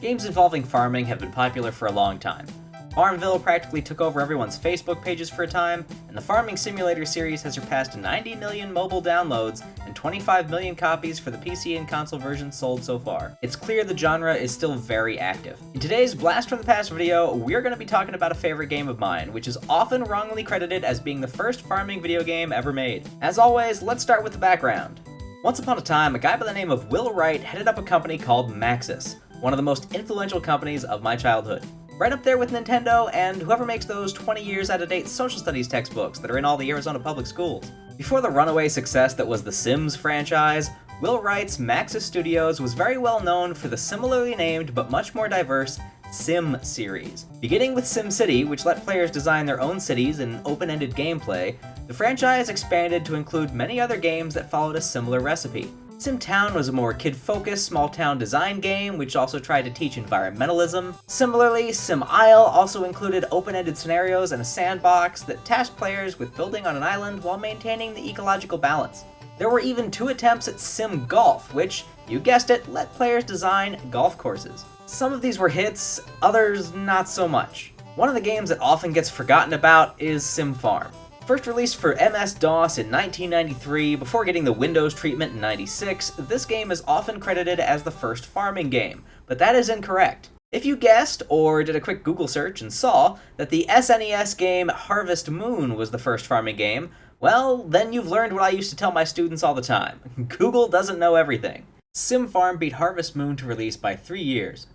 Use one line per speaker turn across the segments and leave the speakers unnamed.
Games involving farming have been popular for a long time. Farmville practically took over everyone's Facebook pages for a time, and the Farming Simulator series has surpassed 90 million mobile downloads and 25 million copies for the PC and console versions sold so far. It's clear the genre is still very active. In today's Blast from the Past video, we're going to be talking about a favorite game of mine, which is often wrongly credited as being the first farming video game ever made. As always, let's start with the background. Once upon a time, a guy by the name of Will Wright headed up a company called Maxis, one of the most influential companies of my childhood. Right up there with Nintendo and whoever makes those 20 years out-of-date social studies textbooks that are in all the Arizona public schools. Before the runaway success that was the Sims franchise, Will Wright's Maxis Studios was very well known for the similarly named but much more diverse Sim series. Beginning with SimCity, which let players design their own cities in open-ended gameplay, the franchise expanded to include many other games that followed a similar recipe. SimTown was a more kid-focused, small-town design game, which also tried to teach environmentalism. Similarly, SimIsle also included open-ended scenarios and a sandbox that tasked players with building on an island while maintaining the ecological balance. There were even 2 attempts at SimGolf, which, you guessed it, let players design golf courses. Some of these were hits, others not so much. One of the games that often gets forgotten about is SimFarm. First released for MS-DOS in 1993, before getting the Windows treatment in 96, this game is often credited as the first farming game, but that is incorrect. If you guessed, or did a quick Google search and saw, that the SNES game Harvest Moon was the first farming game, well, then you've learned what I used to tell my students all the time. Google doesn't know everything. SimFarm beat Harvest Moon to release by 3 years,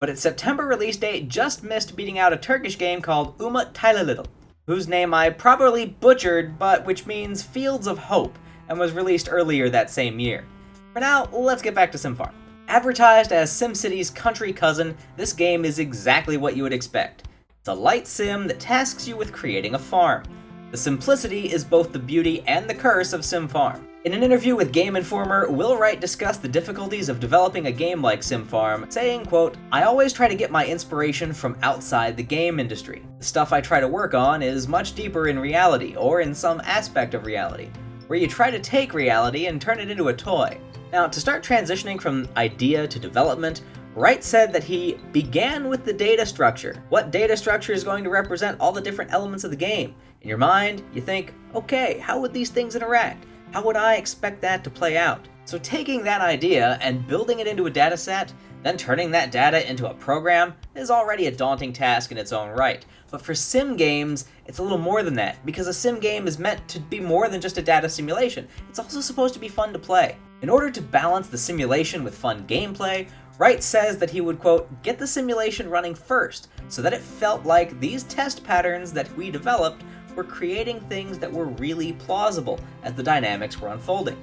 but its September release date just missed beating out a Turkish game called Umut Taylalidl, whose name I probably butchered, but which means Fields of Hope, and was released earlier that same year. For now, let's get back to SimFarm. Advertised as SimCity's country cousin, this game is exactly what you would expect. It's a light sim that tasks you with creating a farm. The simplicity is both the beauty and the curse of SimFarm. In an interview with Game Informer, Will Wright discussed the difficulties of developing a game like SimFarm, saying, quote, "I always try to get my inspiration from outside the game industry. The stuff I try to work on is much deeper in reality, or in some aspect of reality, where you try to take reality and turn it into a toy." Now, to start transitioning from idea to development, Wright said that he began with the data structure. What data structure is going to represent all the different elements of the game? In your mind, you think, okay, how would these things interact? How would I expect that to play out? So taking that idea and building it into a data set, then turning that data into a program, is already a daunting task in its own right. But for sim games, it's a little more than that, because a sim game is meant to be more than just a data simulation. It's also supposed to be fun to play. In order to balance the simulation with fun gameplay, Wright says that he would, quote, "get the simulation running first, so that it felt like these test patterns that we developed were creating things that were really plausible as the dynamics were unfolding.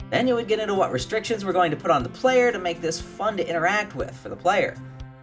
Then you would get into what restrictions we're going to put on the player to make this fun to interact with for the player.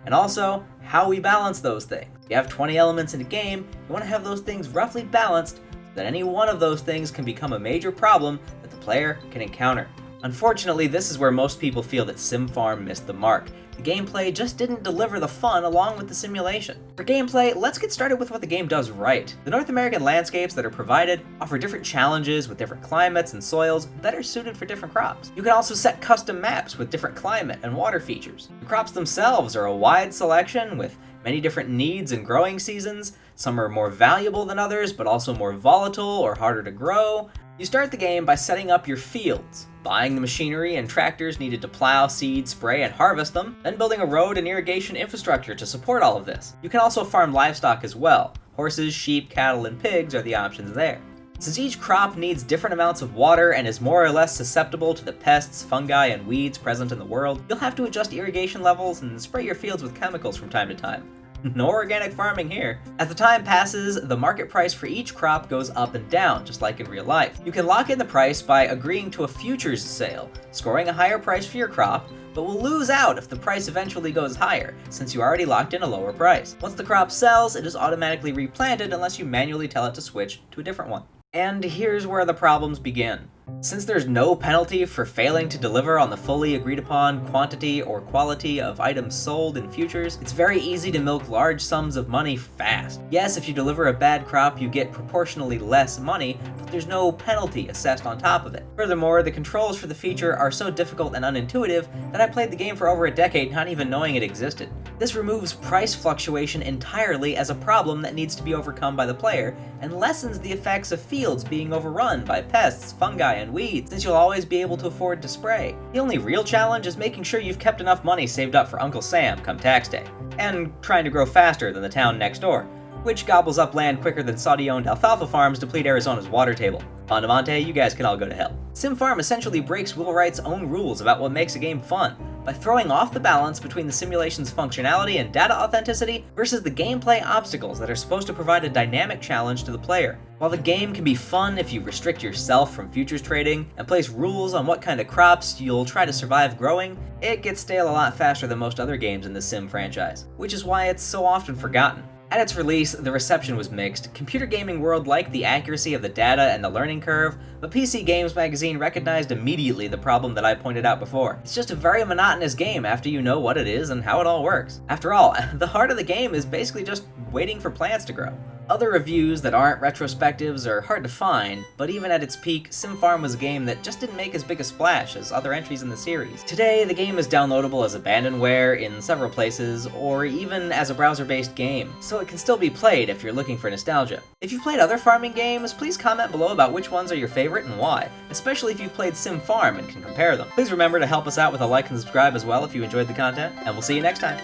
And also, how we balance those things. If you have 20 elements in a game, you want to have those things roughly balanced so that any one of those things can become a major problem that the player can encounter." Unfortunately, this is where most people feel that SimFarm missed the mark. The gameplay just didn't deliver the fun along with the simulation. For gameplay, let's get started with what the game does right. The North American landscapes that are provided offer different challenges with different climates and soils that are suited for different crops. You can also set custom maps with different climate and water features. The crops themselves are a wide selection with many different needs and growing seasons. Some are more valuable than others, but also more volatile or harder to grow. You start the game by setting up your fields, buying the machinery and tractors needed to plow, seed, spray, and harvest them, then building a road and irrigation infrastructure to support all of this. You can also farm livestock as well. Horses, sheep, cattle, and pigs are the options there. Since each crop needs different amounts of water and is more or less susceptible to the pests, fungi, and weeds present in the world, you'll have to adjust irrigation levels and spray your fields with chemicals from time to time. No organic farming here. As the time passes, the market price for each crop goes up and down, just like in real life. You can lock in the price by agreeing to a futures sale, scoring a higher price for your crop, but will lose out if the price eventually goes higher, since you already locked in a lower price. Once the crop sells, it is automatically replanted unless you manually tell it to switch to a different one. And here's where the problems begin. Since there's no penalty for failing to deliver on the fully agreed upon quantity or quality of items sold in futures, it's very easy to milk large sums of money fast. Yes, if you deliver a bad crop, you get proportionally less money, but there's no penalty assessed on top of it. Furthermore, the controls for the feature are so difficult and unintuitive that I played the game for over a decade not even knowing it existed. This removes price fluctuation entirely as a problem that needs to be overcome by the player, and lessens the effects of fields being overrun by pests, fungi, and weeds, since you'll always be able to afford to spray. The only real challenge is making sure you've kept enough money saved up for Uncle Sam come tax day, and trying to grow faster than the town next door, which gobbles up land quicker than Saudi-owned alfalfa farms deplete Arizona's water table. Monte, you guys can all go to hell. SimFarm essentially breaks Will Wright's own rules about what makes a game fun, by throwing off the balance between the simulation's functionality and data authenticity versus the gameplay obstacles that are supposed to provide a dynamic challenge to the player. While the game can be fun if you restrict yourself from futures trading and place rules on what kind of crops you'll try to survive growing, it gets stale a lot faster than most other games in the Sim franchise, which is why it's so often forgotten. At its release, the reception was mixed. Computer gaming world liked the accuracy of the data and the learning curve, but PC Games magazine recognized immediately the problem that I pointed out before. It's just a very monotonous game after you know what it is and how it all works. After all, the heart of the game is basically just waiting for plants to grow. Other reviews that aren't retrospectives are hard to find, but even at its peak, SimFarm was a game that just didn't make as big a splash as other entries in the series. Today, the game is downloadable as abandonware in several places, or even as a browser-based game, so it can still be played if you're looking for nostalgia. If you've played other farming games, please comment below about which ones are your favorite and why, especially if you've played SimFarm and can compare them. Please remember to help us out with a like and subscribe as well if you enjoyed the content, and we'll see you next time.